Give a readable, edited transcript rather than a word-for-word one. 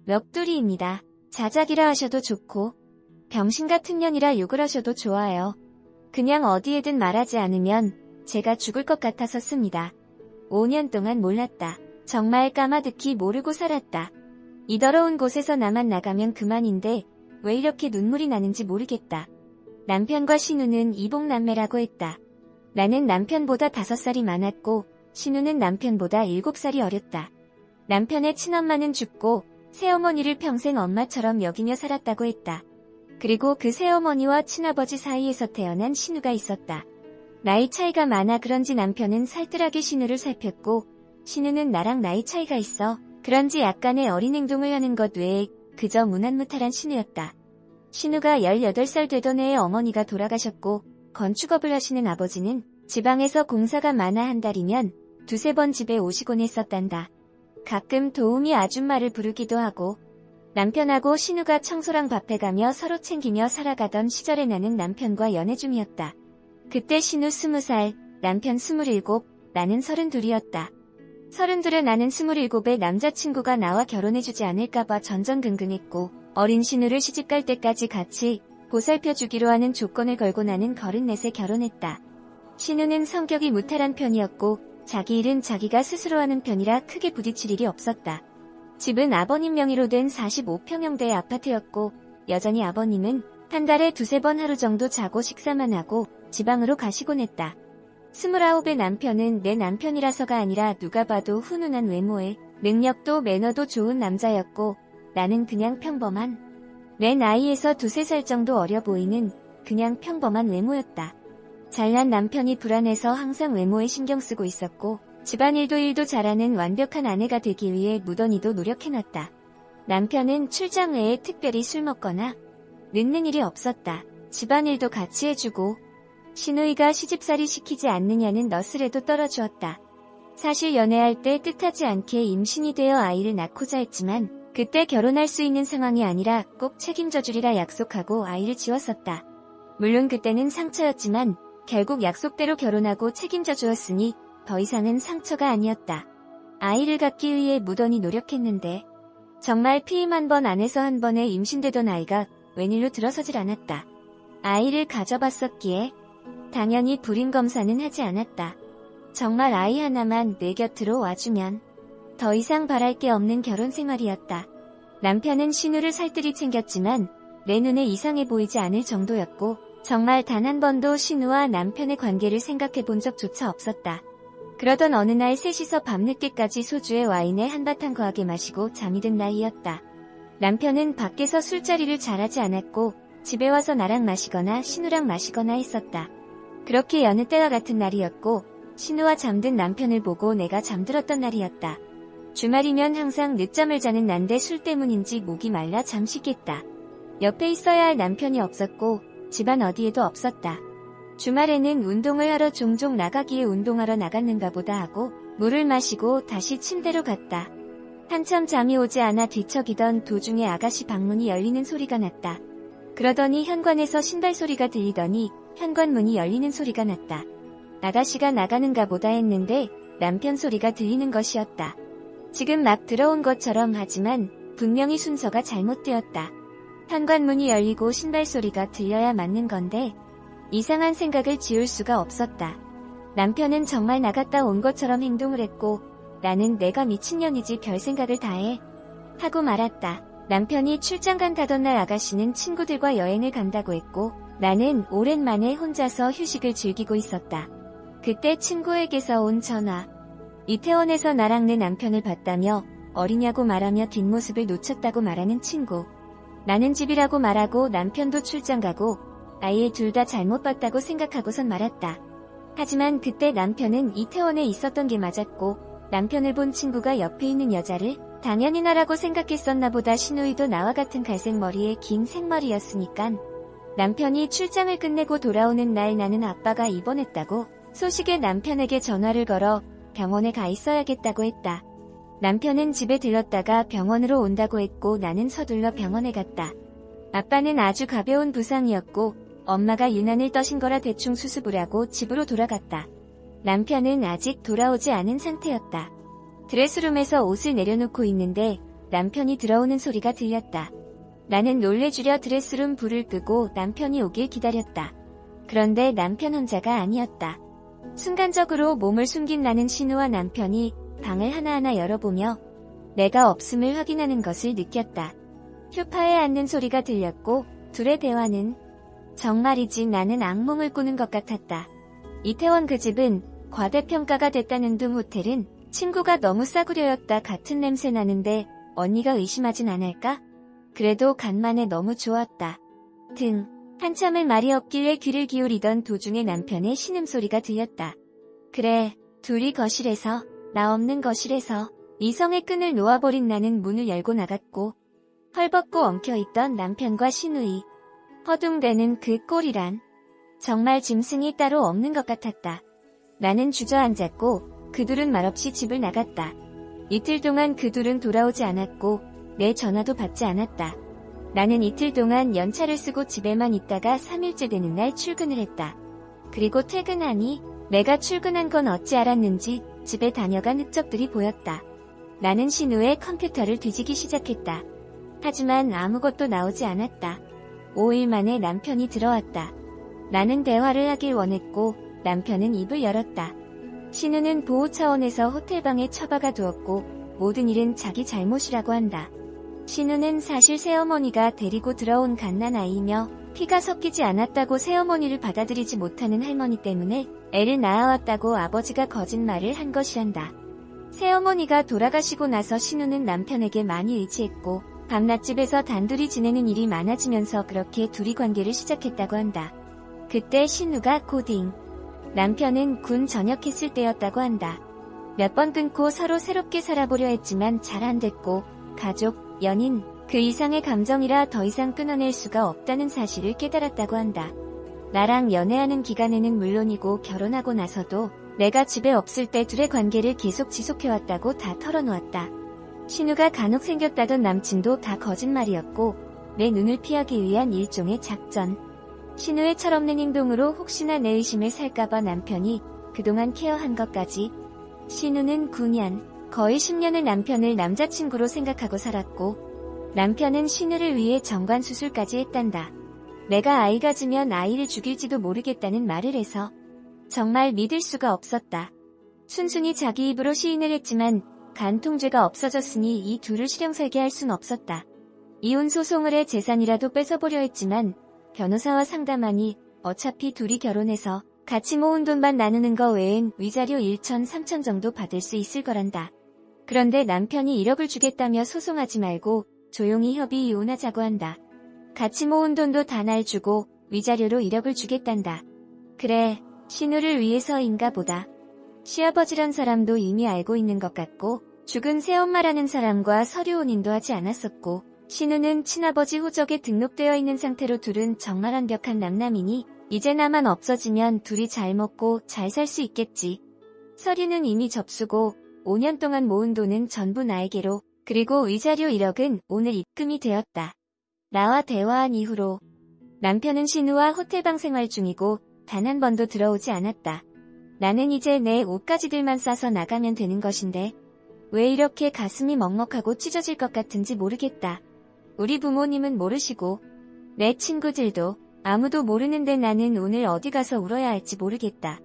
넋두리입니다. 자작이라 하셔도 좋고 병신 같은 년이라 욕을 하셔도 좋아요. 그냥 어디에든 말하지 않으면 제가 죽을 것 같아서 씁니다. 5년 동안 몰랐다. 정말 까마득히 모르고 살았다. 이 더러운 곳에서 나만 나가면 그만인데 왜 이렇게 눈물이 나는지 모르겠다. 남편과 신우는 이복남매라고 했다. 나는 남편보다 5살이 많았고 신우는 남편보다 7살이 어렸다. 남편의 친엄마는 죽고 새어머니를 평생 엄마처럼 여기며 살았다고 했다. 그리고 그 새어머니와 친아버지 사이에서 태어난 신우가 있었다. 나이 차이가 많아 그런지 남편은 살뜰하게 신우를 살폈고 신우는 나랑 나이 차이가 있어 그런지 약간의 어린 행동을 하는 것 외에 그저 무난무탈한 신우였다. 신우가 18살 되던 해에 어머니가 돌아가셨고 건축업을 하시는 아버지는 지방에서 공사가 많아 한 달이면 2-3번 집에 오시곤 했었단다. 가끔 도우미 아줌마를 부르기도 하고 남편하고 신우가 청소랑 밥해가며 서로 챙기며 살아가던 시절에 나는 남편과 연애 중이었다. 그때 신우 20살, 남편 27, 나는 32이었다. 32에 나는 27에 남자친구가 나와 결혼해주지 않을까봐 전전긍긍했고 어린 신우를 시집갈 때까지 같이 보살펴주기로 하는 조건을 걸고 나는 34에 결혼했다. 신우는 성격이 무탈한 편이었고 자기 일은 자기가 스스로 하는 편이라 크게 부딪힐 일이 없었다. 집은 아버님 명의로 된 45평형대의 아파트였고 여전히 아버님은 한 달에 2-3번 하루 정도 자고 식사만 하고 지방으로 가시곤 했다. 29의 남편은 내 남편이라서가 아니라 누가 봐도 훈훈한 외모에 능력도 매너도 좋은 남자였고 나는 그냥 평범한 내 나이에서 2-3살 정도 어려 보이는 그냥 평범한 외모였다. 잘난 남편이 불안해서 항상 외모에 신경 쓰고 있었고 집안일도 일도 잘하는 완벽한 아내가 되기 위해 무던히도 노력해놨다. 남편은 출장 외에 특별히 술 먹거나 늦는 일이 없었다. 집안일도 같이 해주고 신우이가 시집살이 시키지 않느냐는 너스레도 떨어주었다. 사실 연애할 때 뜻하지 않게 임신이 되어 아이를 낳고자 했지만 그때 결혼할 수 있는 상황이 아니라 꼭 책임져주리라 약속하고 아이를 지웠었다. 물론 그때는 상처였지만 결국 약속대로 결혼하고 책임져 주었으니 더 이상은 상처가 아니었다. 아이를 갖기 위해 무던히 노력했는데 정말 피임 한 번 안에서 한 번에 임신되던 아이가 웬일로 들어서질 않았다. 아이를 가져봤었기에 당연히 불임 검사는 하지 않았다. 정말 아이 하나만 내 곁으로 와주면 더 이상 바랄 게 없는 결혼 생활이었다. 남편은 신우를 살뜰히 챙겼지만 내 눈에 이상해 보이지 않을 정도였고 정말 단 한 번도 신우와 남편의 관계를 생각해 본 적조차 없었다. 그러던 어느 날 셋이서 밤늦게까지 소주에 와인에 한바탕 거하게 마시고 잠이 든 나이였다. 남편은 밖에서 술자리를 잘하지 않았고 집에 와서 나랑 마시거나 신우랑 마시거나 했었다. 그렇게 여느 때와 같은 날이었고 신우와 잠든 남편을 보고 내가 잠들었던 날이었다. 주말이면 항상 늦잠을 자는 난데 술 때문인지 목이 말라 잠시 깼다. 옆에 있어야 할 남편이 없었고 집안 어디에도 없었다. 주말에는 운동을 하러 종종 나가기에 운동하러 나갔는가 보다 하고 물을 마시고 다시 침대로 갔다. 한참 잠이 오지 않아 뒤척이던 도중에 아가씨 방문이 열리는 소리가 났다. 그러더니 현관에서 신발 소리가 들리더니 현관문이 열리는 소리가 났다. 아가씨가 나가는가 보다 했는데 남편 소리가 들리는 것이었다. 지금 막 들어온 것처럼 하지만 분명히 순서가 잘못되었다. 현관문이 열리고 신발 소리가 들려야 맞는 건데 이상한 생각을 지울 수가 없었다. 남편은 정말 나갔다 온 것처럼 행동을 했고 나는 내가 미친년이지 별 생각을 다해 하고 말았다. 남편이 출장 간다던 날 아가씨는 친구들과 여행을 간다고 했고 나는 오랜만에 혼자서 휴식을 즐기고 있었다. 그때 친구에게서 온 전화. 이태원에서 나랑 내 남편을 봤다며 어리냐고 말하며 뒷모습을 놓쳤다고 말하는 친구. 나는 집이라고 말하고 남편도 출장 가고 아예 둘 다 잘못 봤다고 생각하고선 말았다. 하지만 그때 남편은 이태원에 있었던 게 맞았고 남편을 본 친구가 옆에 있는 여자를 당연히 나라고 생각했었나 보다. 신우이도 나와 같은 갈색 머리에 긴 생머리였으니깐. 남편이 출장을 끝내고 돌아오는 날 나는 아빠가 입원했다고 소식에 남편에게 전화를 걸어 병원에 가 있어야겠다고 했다. 남편은 집에 들렀다가 병원으로 온다고 했고 나는 서둘러 병원에 갔다. 아빠는 아주 가벼운 부상이었고 엄마가 유난을 떠신 거라 대충 수습을 하고 집으로 돌아갔다. 남편은 아직 돌아오지 않은 상태였다. 드레스룸에서 옷을 내려놓고 있는데 남편이 들어오는 소리가 들렸다. 나는 놀래주려 드레스룸 불을 끄고 남편이 오길 기다렸다. 그런데 남편 혼자가 아니었다. 순간적으로 몸을 숨긴 나는 신우와 남편이 방을 하나하나 열어보며 내가 없음을 확인하는 것을 느꼈다. 소파에 앉는 소리가 들렸고 둘의 대화는 정말이지 나는 악몽을 꾸는 것 같았다. 이태원 그 집은 과대평가가 됐다는 둥 호텔은 친구가 너무 싸구려였다 같은 냄새 나는데 언니가 의심하진 않을까? 그래도 간만에 너무 좋았다. 등 한참을 말이 없길래 귀를 기울이던 도중에 남편의 신음소리가 들렸다. 그래, 둘이 거실에서, 나 없는 거실에서 이성의 끈을 놓아버린 나는 문을 열고 나갔고 헐벗고 엉켜있던 남편과 신우이 허둥대는 그 꼴이란 정말 짐승이 따로 없는 것 같았다. 나는 주저앉았고 그둘은 말없이 집을 나갔다. 이틀 동안 그둘은 돌아오지 않았고 내 전화도 받지 않았다. 나는 이틀 동안 연차를 쓰고 집에만 있다가 3일째 되는 날 출근을 했다. 그리고 퇴근하니 내가 출근한 건 어찌 알았는지 집에 다녀간 흔적들이 보였다. 나는 신우의 컴퓨터를 뒤지기 시작했다. 하지만 아무것도 나오지 않았다. 5일 만에 남편이 들어왔다. 나는 대화를 하길 원했고 남편은 입을 열었다. 신우는 보호 차원에서 호텔방에 처박아 두었고 모든 일은 자기 잘못이라고 한다. 신우는 사실 새어머니가 데리고 들어온 갓난아이이며 피가 섞이지 않았다고 새어머니를 받아들이지 못하는 할머니 때문에 애를 낳아왔다고 아버지가 거짓말을 한 것이란다. 새어머니가 돌아가시고 나서 신우는 남편에게 많이 의지했고 밤낮집에서 단둘이 지내는 일이 많아지면서 그렇게 둘이 관계를 시작했다고 한다. 그때 신우가 고딩, 남편은 군 전역했을 때였다고 한다. 몇 번 끊고 서로 새롭게 살아보려 했지만 잘 안 됐고 가족, 연인, 그 이상의 감정이라 더 이상 끊어낼 수가 없다는 사실을 깨달았다고 한다. 나랑 연애하는 기간에는 물론이고 결혼하고 나서도 내가 집에 없을 때 둘의 관계를 계속 지속해왔다고 다 털어놓았다. 신우가 간혹 생겼다던 남친도 다 거짓말이었고 내 눈을 피하기 위한 일종의 작전. 신우의 철없는 행동으로 혹시나 내 의심을 살까봐 남편이 그동안 케어한 것까지. 신우는 9년, 거의 10년을 남편을 남자친구로 생각하고 살았고 남편은 신우를 위해 정관수술까지 했단다. 내가 아이 가지면 아이를 죽일지도 모르겠다는 말을 해서 정말 믿을 수가 없었다. 순순히 자기 입으로 시인을 했지만 간통죄가 없어졌으니 이 둘을 실형살게 할 순 없었다. 이혼 소송을 해 재산이라도 뺏어보려 했지만 변호사와 상담하니 어차피 둘이 결혼해서 같이 모은 돈만 나누는 거 외엔 위자료 1천 3천 정도 받을 수 있을 거란다. 그런데 남편이 1억을 주겠다며 소송하지 말고 조용히 협의 이혼하자고 한다. 같이 모은 돈도 다 날 주고 위자료로 1억을 주겠단다. 그래, 신우를 위해서인가 보다. 시아버지란 사람도 이미 알고 있는 것 같고 죽은 새엄마라는 사람과 서류 혼인도 하지 않았었고 신우는 친아버지 호적에 등록되어 있는 상태로 둘은 정말 완벽한 남남이니 이제 나만 없어지면 둘이 잘 먹고 잘 살 수 있겠지. 서류는 이미 접수고 5년 동안 모은 돈은 전부 나에게로 그리고 위자료 1억은 오늘 입금이 되었다. 나와 대화한 이후로 남편은 신우와 호텔방 생활 중이고 단 한 번도 들어오지 않았다. 나는 이제 내 옷가지들만 싸서 나가면 되는 것인데 왜 이렇게 가슴이 먹먹하고 찢어질 것 같은지 모르겠다. 우리 부모님은 모르시고 내 친구들도 아무도 모르는데 나는 오늘 어디 가서 울어야 할지 모르겠다.